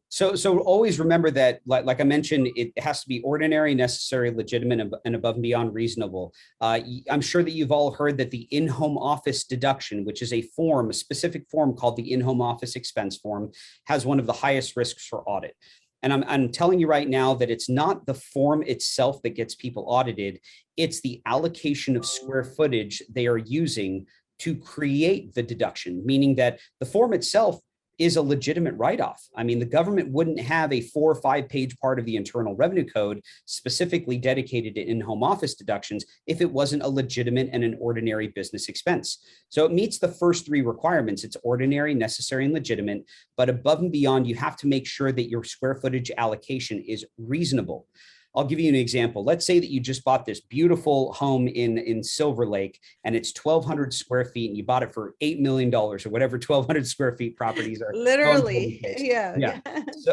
[SPEAKER 3] So always remember that, like I mentioned, it has to be ordinary, necessary, legitimate, and above and beyond reasonable. I'm sure that you've all heard that the in-home office deduction, which is a specific form called the in-home office expense form, has one of the highest risks for audit. And I'm telling you right now that it's not the form itself that gets people audited. It's the allocation of square footage they are using to create the deduction, meaning that the form itself is a legitimate write-off. I mean, the government wouldn't have a 4 or 5 page part of the Internal Revenue Code specifically dedicated to in-home office deductions if it wasn't a legitimate and an ordinary business expense. So it meets the first 3 requirements. It's ordinary, necessary, and legitimate, but above and beyond, you have to make sure that your square footage allocation is reasonable. I'll give you an example. Let's say that you just bought this beautiful home in Silver Lake and it's 1,200 square feet and you bought it for $8 million or whatever 1,200 square feet properties are.
[SPEAKER 2] literally,
[SPEAKER 3] Yeah.
[SPEAKER 2] yeah.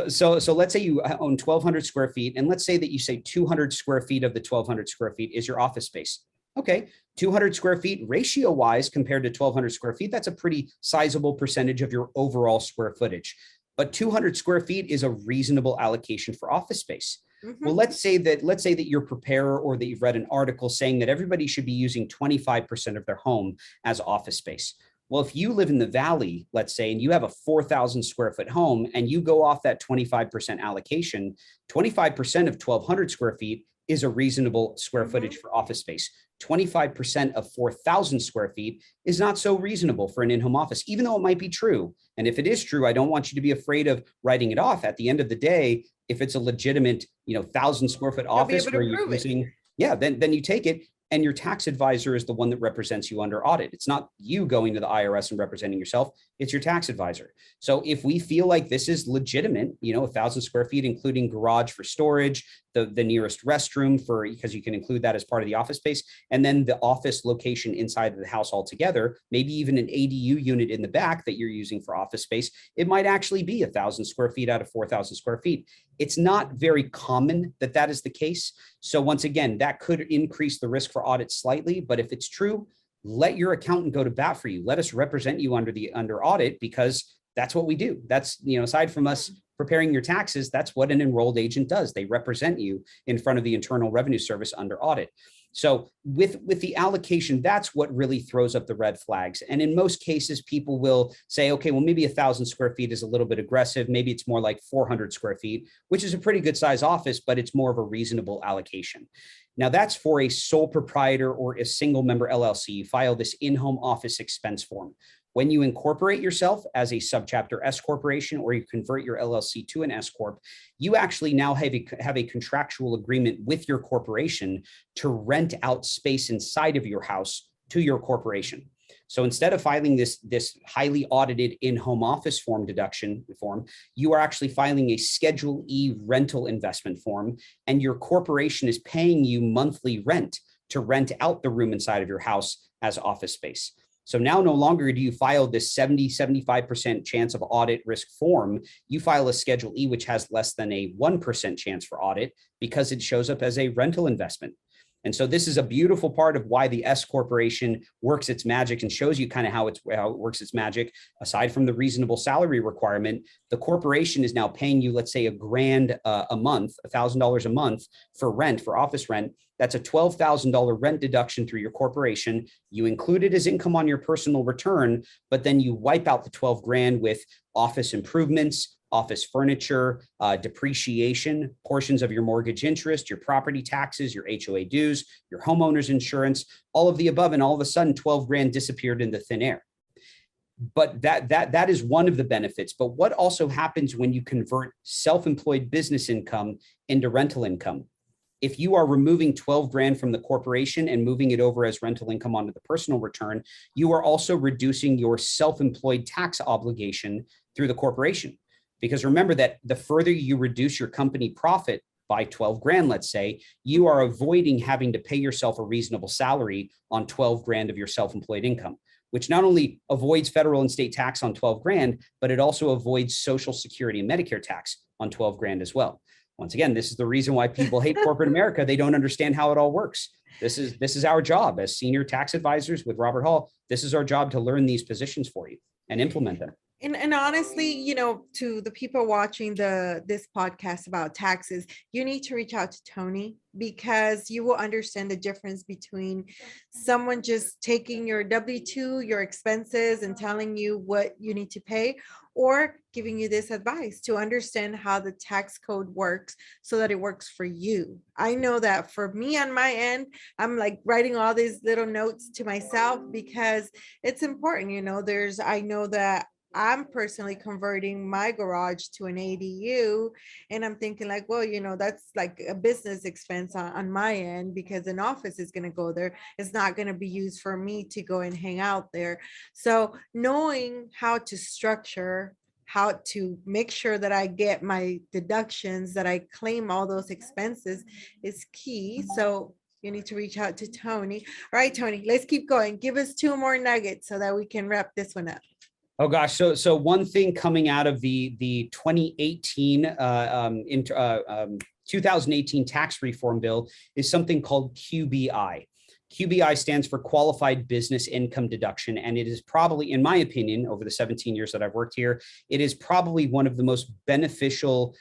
[SPEAKER 3] So let's say you own 1,200 square feet and let's say that you say 200 square feet of the 1,200 square feet is your office space. Okay, 200 square feet ratio wise compared to 1,200 square feet, that's a pretty sizable percentage of your overall square footage. But 200 square feet is a reasonable allocation for office space. Well, let's say that you're a preparer or that you've read an article saying that everybody should be using 25% of their home as office space. Well, if you live in the valley, let's say, and you have a 4,000 square foot home and you go off that 25% allocation, 25% of 1,200 square feet is a reasonable square footage for office space. 25% of 4,000 square feet is not so reasonable for an in-home office, even though it might be true. And if it is true, I don't want you to be afraid of writing it off. At the end of the day, if it's a legitimate, 1,000 square foot office where you're using, then you take it. And your tax advisor is the one that represents you under audit. It's not you going to the IRS and representing yourself. It's your tax advisor. So if we feel like this is legitimate, 1,000 square feet, including garage for storage, the nearest restroom because you can include that as part of the office space, and then the office location inside of the house altogether, maybe even an ADU unit in the back that you're using for office space, it might actually be 1,000 square feet out of 4,000 square feet. It's not very common that is the case. So once again, that could increase the risk for audit slightly, but if it's true, let your accountant go to bat for you. Let us represent you under audit because that's what we do. That's, aside from us preparing your taxes, that's what an enrolled agent does. They represent you in front of the Internal Revenue Service under audit. So with the allocation, that's what really throws up the red flags. And in most cases, people will say, okay, well, maybe 1,000 square feet is a little bit aggressive. Maybe it's more like 400 square feet, which is a pretty good size office, but it's more of a reasonable allocation. Now that's for a sole proprietor or a single member LLC. You file this in-home office expense form. When you incorporate yourself as a subchapter S corporation or you convert your LLC to an S Corp, you actually now have a contractual agreement with your corporation to rent out space inside of your house to your corporation. So instead of filing this highly audited in-home office form deduction form, you are actually filing a Schedule E rental investment form, and your corporation is paying you monthly rent to rent out the room inside of your house as office space. So now no longer do you file this 75% chance of audit risk form. You file a Schedule E, which has less than a 1% chance for audit because it shows up as a rental investment. And so this is a beautiful part of why the S corporation works its magic and shows you kind of how it works its magic. Aside from the reasonable salary requirement, the corporation is now paying you, let's say, $1,000 a month, $1,000 a month for rent, for office rent. That's a $12,000 rent deduction through your corporation. You include it as income on your personal return, but then you wipe out the 12 grand with office improvements, office furniture, depreciation, portions of your mortgage interest, your property taxes, your HOA dues, your homeowner's insurance, all of the above. And all of a sudden 12 grand disappeared into thin air. But that is one of the benefits. But what also happens when you convert self-employed business income into rental income? if you are removing 12 grand from the corporation and moving it over as rental income onto the personal return, you are also reducing your self-employed tax obligation through the corporation. Because remember that the further you reduce your company profit by 12 grand, let's say, you are avoiding having to pay yourself a reasonable salary on 12 grand of your self-employed income, which not only avoids federal and state tax on 12 grand, but it also avoids Social Security and Medicare tax on 12 grand as well. Once again, this is the reason why people hate corporate America. They don't understand how it all works. This is our job as senior tax advisors with Robert Hall. This is our job to learn these positions for you and implement them.
[SPEAKER 2] And honestly, you know, to the people watching this podcast about taxes, you need to reach out to Tony, because you will understand the difference between someone just taking your W-2, your expenses, and telling you what you need to pay, or giving you this advice to understand how the tax code works so that it works for you. I know that for me on my end, I'm like writing all these little notes to myself because it's important. You know, I know that I'm personally converting my garage to an ADU, and I'm thinking like, well, you know, that's like a business expense on my end, because an office is going to go there. It's not going to be used for me to go and hang out there. So knowing how to structure, how to make sure that I get my deductions, that I claim all those expenses is key. So you need to reach out to Tony. All right, Tony, let's keep going. Give us 2 more nuggets so that we can wrap this one up.
[SPEAKER 3] Oh gosh, so one thing coming out of the 2018 2018 tax reform bill is something called QBI. QBI stands for Qualified Business Income Deduction, and it is probably, in my opinion, over the 17 years that I've worked here, it is probably one of the most beneficial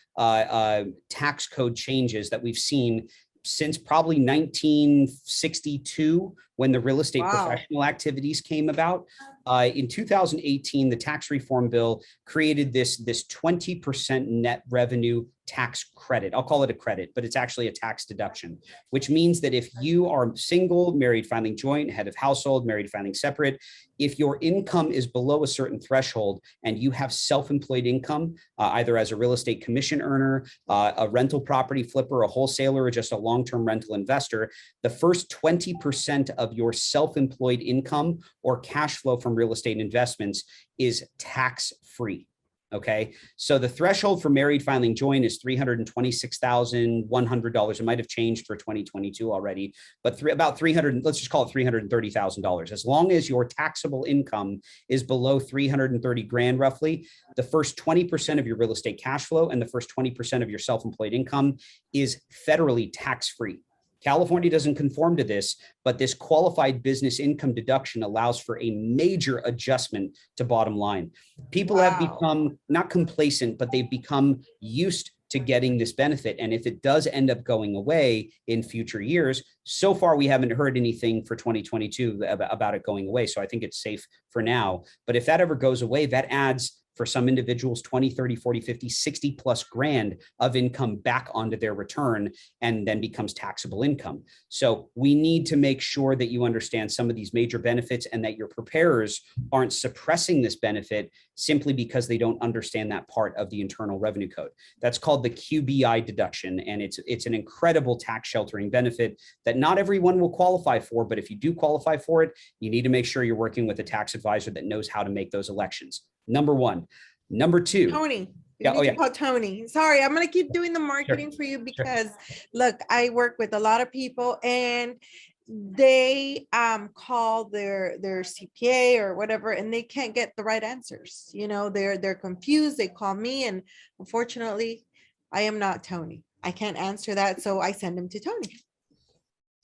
[SPEAKER 3] tax code changes that we've seen since probably 1962, when the real estate professional activities came about. In 2018, the tax reform bill created this 20% net revenue tax credit. I'll call it a credit, but it's actually a tax deduction, which means that if you are single, married, filing joint, head of household, married, filing separate, if your income is below a certain threshold and you have self-employed income, either as a real estate commission earner, a rental property flipper, a wholesaler, or just a long-term rental investor, the first 20% of your self-employed income or cash flow from real estate investments is tax-free. Okay, so the threshold for married filing joint is $326,100. It might have changed for 2022 already, but about $300. Let's just call it $330,000. As long as your taxable income is below 330 grand, roughly, the first 20% of your real estate cash flow and the first 20% of your self-employed income is federally tax-free. California doesn't conform to this, but this qualified business income deduction allows for a major adjustment to bottom line. People have become not complacent, but they've become used to getting this benefit. And if it does end up going away in future years, so far we haven't heard anything for 2022 about it going away. So I think it's safe for now. But if that ever goes away, that adds, for some individuals, 20, 30, 40, 50, 60 plus grand of income back onto their return, and then becomes taxable income. So we need to make sure that you understand some of these major benefits and that your preparers aren't suppressing this benefit simply because they don't understand that part of the Internal Revenue Code. That's called the QBI deduction. And it's an incredible tax sheltering benefit that not everyone will qualify for. But if you do qualify for it, you need to make sure you're working with a tax advisor that knows how to make those elections. Number one. Number two.
[SPEAKER 2] Tony. You need to call Tony. Sorry, I'm going to keep doing the marketing for you because look, I work with a lot of people and they call their CPA or whatever, and they can't get the right answers. You know, they're confused. They call me, and unfortunately, I am not Tony. I can't answer that, so I send them to Tony.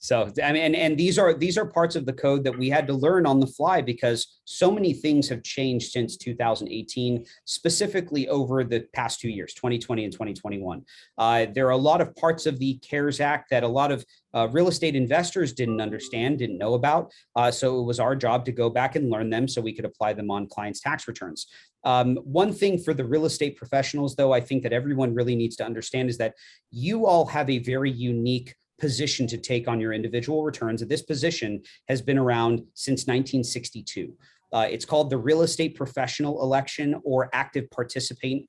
[SPEAKER 3] So, I mean, and these are parts of the code that we had to learn on the fly because so many things have changed since 2018, specifically over the past 2 years, 2020 and 2021. There are a lot of parts of the CARES Act that a lot of real estate investors didn't understand, didn't know about. So it was our job to go back and learn them so we could apply them on clients' tax returns. One thing for the real estate professionals, though, I think that everyone really needs to understand is that you all have a very unique position to take on your individual returns. This position has been around since 1962. It's called the real estate professional election or active participant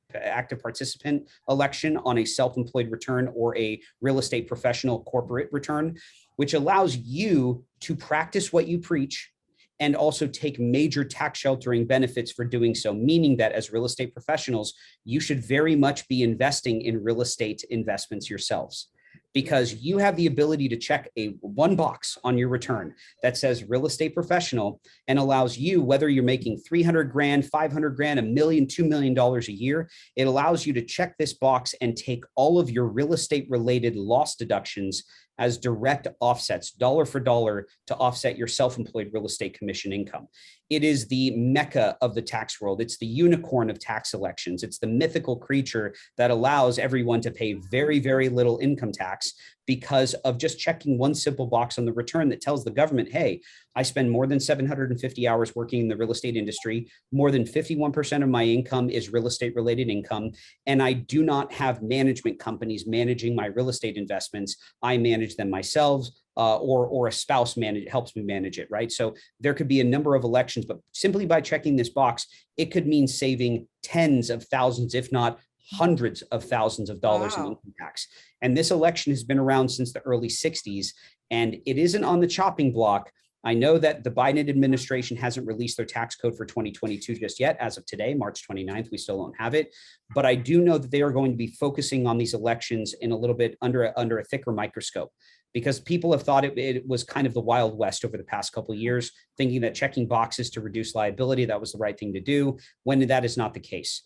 [SPEAKER 3] election on a self-employed return or a real estate professional corporate return, which allows you to practice what you preach and also take major tax sheltering benefits for doing so, meaning that as real estate professionals, you should very much be investing in real estate investments yourselves, because you have the ability to check one box on your return that says real estate professional and allows you, whether you're making 300 grand, 500 grand, $1 million, $2 million a year, it allows you to check this box and take all of your real estate related loss deductions as direct offsets, dollar for dollar, to offset your self-employed real estate commission income. It is the mecca of the tax world. It's the unicorn of tax elections. It's the mythical creature that allows everyone to pay very, very little income tax because of just checking one simple box on the return that tells the government, hey, I spend more than 750 hours working in the real estate industry. More than 51% of my income is real estate related income. And I do not have management companies managing my real estate investments. I manage them myself, or a spouse helps me manage it, right? So there could be a number of elections, but simply by checking this box, it could mean saving tens of thousands, if not hundreds of thousands of dollars in income tax. And this election has been around since the early 60s, and it isn't on the chopping block. I know that the Biden administration hasn't released their tax code for 2022 just yet. As of today, March 29th, we still don't have it. But I do know that they are going to be focusing on these elections in a little bit under a thicker microscope, because people have thought it was kind of the Wild West over the past couple of years, thinking that checking boxes to reduce liability, that was the right thing to do, when that is not the case.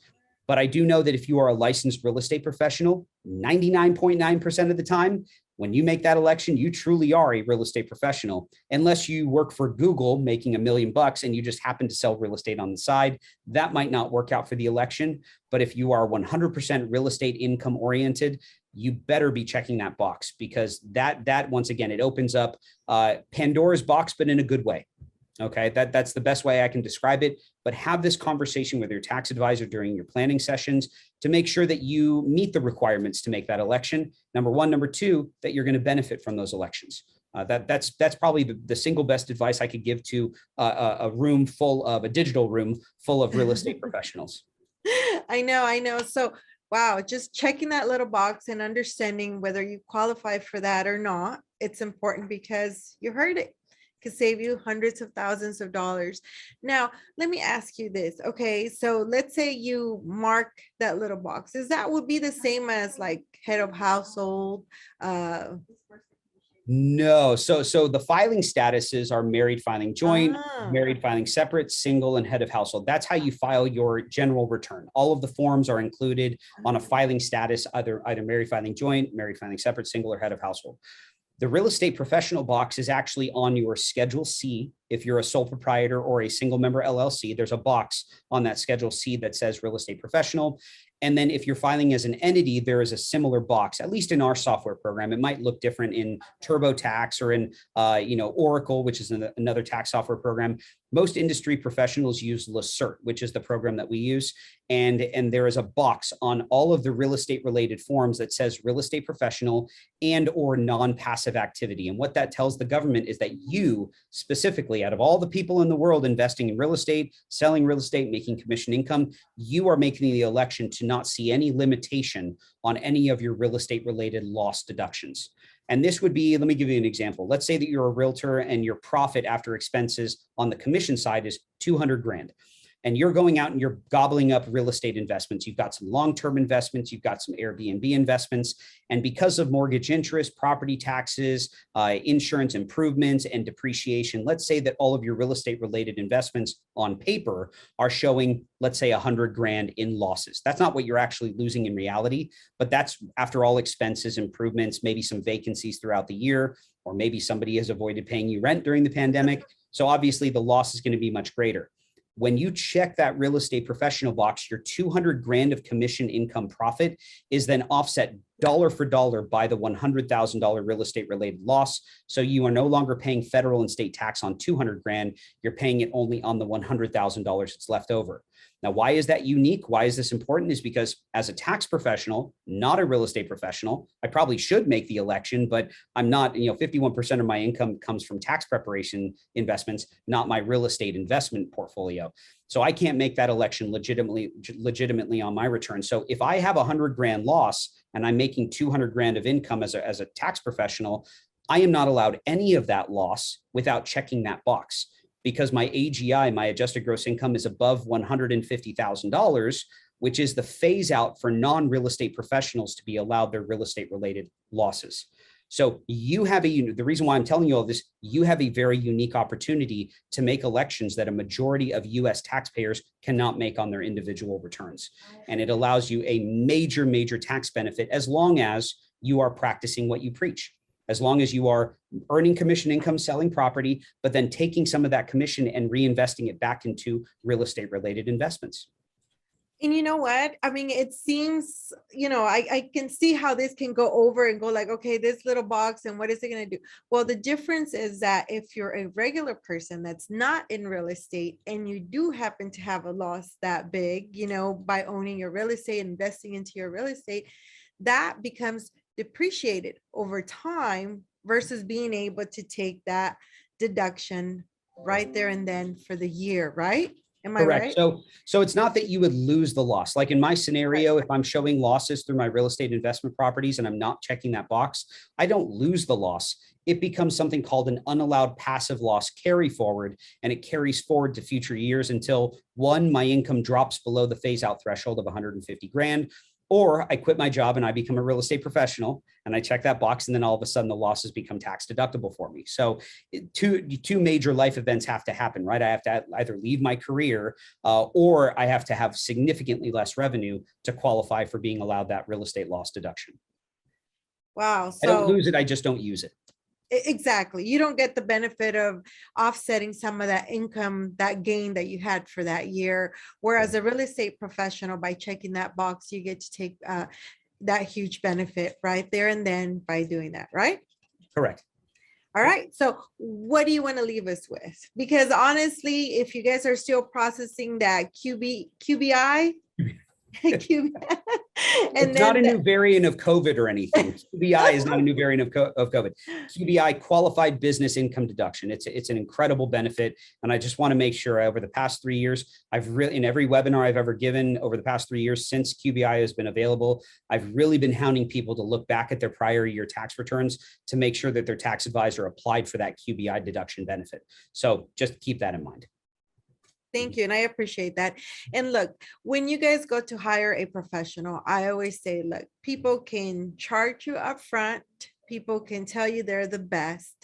[SPEAKER 3] But I do know that if you are a licensed real estate professional, 99.9% of the time, when you make that election, you truly are a real estate professional, unless you work for Google making $1 million and you just happen to sell real estate on the side. That might not work out for the election. But if you are 100% real estate income oriented, you better be checking that box, because that once again, it opens up Pandora's box, but in a good way. Okay, that's the best way I can describe it. But have this conversation with your tax advisor during your planning sessions to make sure that you meet the requirements to make that election. Number one. Number two, that you're going to benefit from those elections. That's probably the single best advice I could give to a digital room full of real estate professionals.
[SPEAKER 2] I know. So, wow, just checking that little box and understanding whether you qualify for that or not, it's important, because you heard it. Could save you hundreds of thousands of dollars. Now, let me ask you this. Okay, so let's say you mark that little box. Would be the same as like head of household?
[SPEAKER 3] No. So the filing statuses are married filing joint, married filing separate, single, and head of household. That's how you file your general return. All of the forms are included on a filing status, either married filing joint, married filing separate, single, or head of household. The real estate professional box is actually on your Schedule C. If you're a sole proprietor or a single member LLC, there's a box on that Schedule C that says real estate professional. And then if you're filing as an entity, there is a similar box, at least in our software program. It might look different in TurboTax or in Oracle, which is another tax software program. Most industry professionals use LaCert, which is the program that we use. And there is a box on all of the real estate related forms that says real estate professional and or non-passive activity. And what that tells the government is that you specifically, out of all the people in the world investing in real estate, selling real estate, making commission income, you are making the election to not see any limitation on any of your real estate related loss deductions. And this would be, let me give you an example. Let's say that you're a realtor and your profit after expenses on the commission side is 200 grand. And you're going out and you're gobbling up real estate investments. You've got some long-term investments, you've got some Airbnb investments. And because of mortgage interest, property taxes, insurance improvements, and depreciation, let's say that all of your real estate related investments on paper are showing, let's say, 100 grand in losses. That's not what you're actually losing in reality, but that's after all expenses, improvements, maybe some vacancies throughout the year, or maybe somebody has avoided paying you rent during the pandemic. So obviously the loss is going to be much greater. When you check that real estate professional box, your 200 grand of commission income profit is then offset dollar for dollar by the $100,000 real estate related loss. So you are no longer paying federal and state tax on 200 grand. You're paying it only on the $100,000 that's left over. Now, why is that unique? Why is this important? Is because as a tax professional, not a real estate professional, I probably should make the election, but I'm not, 51% of my income comes from tax preparation investments, not my real estate investment portfolio. So I can't make that election legitimately on my return. So if I have 100 grand loss and I'm making 200 grand of income as a tax professional, I am not allowed any of that loss without checking that box, because my AGI, my adjusted gross income, is above $150,000, which is the phase out for non-real estate professionals to be allowed their real estate related losses. So you have the reason why I'm telling you all this, you have a very unique opportunity to make elections that a majority of US taxpayers cannot make on their individual returns. And it allows you a major, major tax benefit as long as you are practicing what you preach. As long as you are earning commission income selling property, but then taking some of that commission and reinvesting it back into real estate related investments.
[SPEAKER 2] And you know what? I mean, it seems, I can see how this can go over and go like, okay, this little box, and what is it going to do? Well, the difference is that if you're a regular person that's not in real estate and you do happen to have a loss that big, by owning your real estate, investing into your real estate, that becomes depreciated over time versus being able to take that deduction right there and then for the year, right? Am I
[SPEAKER 3] Correct.
[SPEAKER 2] right?
[SPEAKER 3] So it's not that you would lose the loss. Like in my scenario, if I'm showing losses through my real estate investment properties and I'm not checking that box, I don't lose the loss. It becomes something called an unallowed passive loss carry forward, and it carries forward to future years until one, my income drops below the phase out threshold of 150 grand, or I quit my job and I become a real estate professional and I check that box, and then all of a sudden the losses become tax deductible for me. So two major life events have to happen, right? I have to either leave my career or I have to have significantly less revenue to qualify for being allowed that real estate loss deduction.
[SPEAKER 2] Wow. So
[SPEAKER 3] I don't lose it, I just don't use it.
[SPEAKER 2] Exactly. You don't get the benefit of offsetting some of that income, that gain that you had for that year. Whereas a real estate professional, by checking that box, you get to take that huge benefit right there and then by doing that, right?
[SPEAKER 3] Correct.
[SPEAKER 2] All right. So what do you want to leave us with? Because honestly, if you guys are still processing that QBI,
[SPEAKER 3] And it's not a new variant of COVID or anything. QBI is not a new variant of COVID. QBI, qualified business income deduction. It's an incredible benefit. And I just want to make sure over the past 3 years, in every webinar I've ever given over the past 3 years since QBI has been available, I've really been hounding people to look back at their prior year tax returns to make sure that their tax advisor applied for that QBI deduction benefit. So just keep that in mind.
[SPEAKER 2] Thank you. And I appreciate that. And look, when you guys go to hire a professional, I always say, look, people can charge you up front. People can tell you they're the best,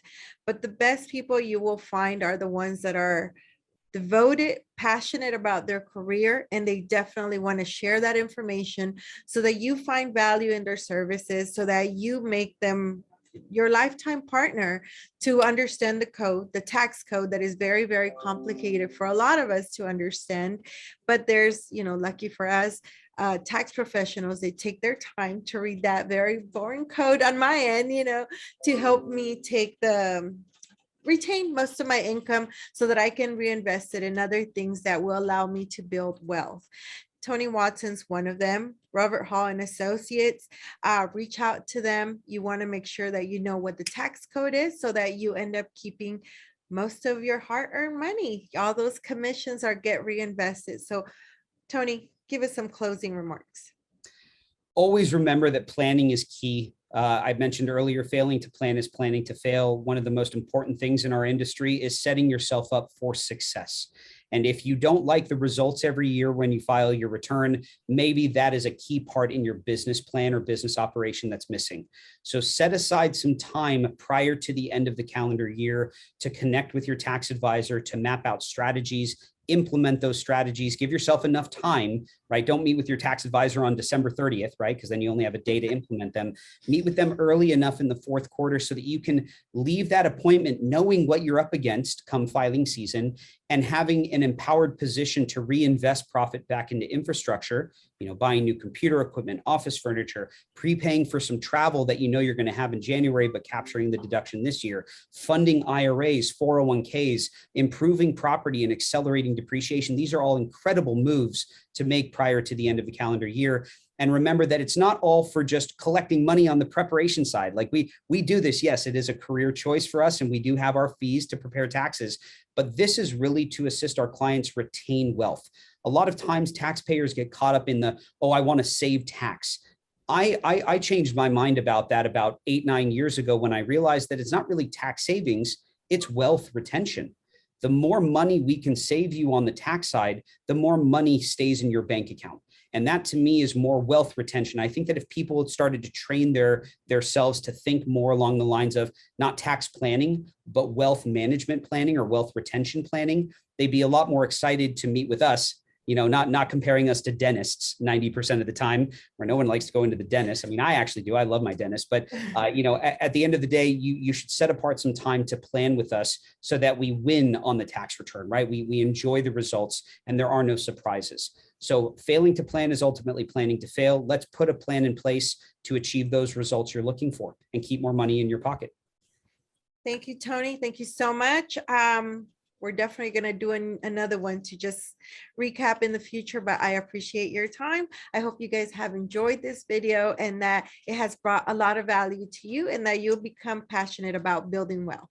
[SPEAKER 2] but the best people you will find are the ones that are devoted, passionate about their career, and they definitely want to share that information so that you find value in their services, so that you make them your lifetime partner to understand the code, the tax code that is very, very complicated for a lot of us to understand. But there's, lucky for us, tax professionals, they take their time to read that very boring code on my end, to help me retain most of my income so that I can reinvest it in other things that will allow me to build wealth. Tony Watson's one of them. Robert Hall and Associates, reach out to them. You want to make sure that you know what the tax code is so that you end up keeping most of your hard-earned money. All those commissions get reinvested. So Tony, give us some closing remarks.
[SPEAKER 3] Always remember that planning is key. I mentioned earlier, failing to plan is planning to fail. One of the most important things in our industry is setting yourself up for success. And if you don't like the results every year when you file your return, maybe that is a key part in your business plan or business operation that's missing. So set aside some time prior to the end of the calendar year to connect with your tax advisor, to map out strategies, implement those strategies, give yourself enough time right? Don't meet with your tax advisor on December 30th, right? Because then you only have a day to implement them. Meet with them early enough in the fourth quarter so that you can leave that appointment knowing what you're up against come filing season and having an empowered position to reinvest profit back into infrastructure, buying new computer equipment, office furniture, prepaying for some travel that you're going to have in January, but capturing the deduction this year, funding IRAs, 401ks, improving property and accelerating depreciation. These are all incredible moves to make prior to the end of the calendar year. And remember that it's not all for just collecting money on the preparation side. Like we do this. Yes, it is a career choice for us, and we do have our fees to prepare taxes, but this is really to assist our clients retain wealth. A lot of times taxpayers get caught up in I want to save tax. I changed my mind about that about 8-9 years ago when I realized that it's not really tax savings, it's wealth retention. The more money we can save you on the tax side, the more money stays in your bank account. And that to me is more wealth retention. I think that if people had started to train theirselves to think more along the lines of not tax planning, but wealth management planning or wealth retention planning, they'd be a lot more excited to meet with us. Not comparing us to dentists 90% of the time, where no one likes to go into the dentist. I mean, I actually do. I love my dentist, but at the end of the day, you should set apart some time to plan with us so that we win on the tax return, right? We enjoy the results and there are no surprises. So failing to plan is ultimately planning to fail. Let's put a plan in place to achieve those results you're looking for and keep more money in your pocket.
[SPEAKER 2] Thank you, Tony. Thank you so much. We're definitely going to do another one to just recap in the future, but I appreciate your time. I hope you guys have enjoyed this video and that it has brought a lot of value to you and that you'll become passionate about building wealth.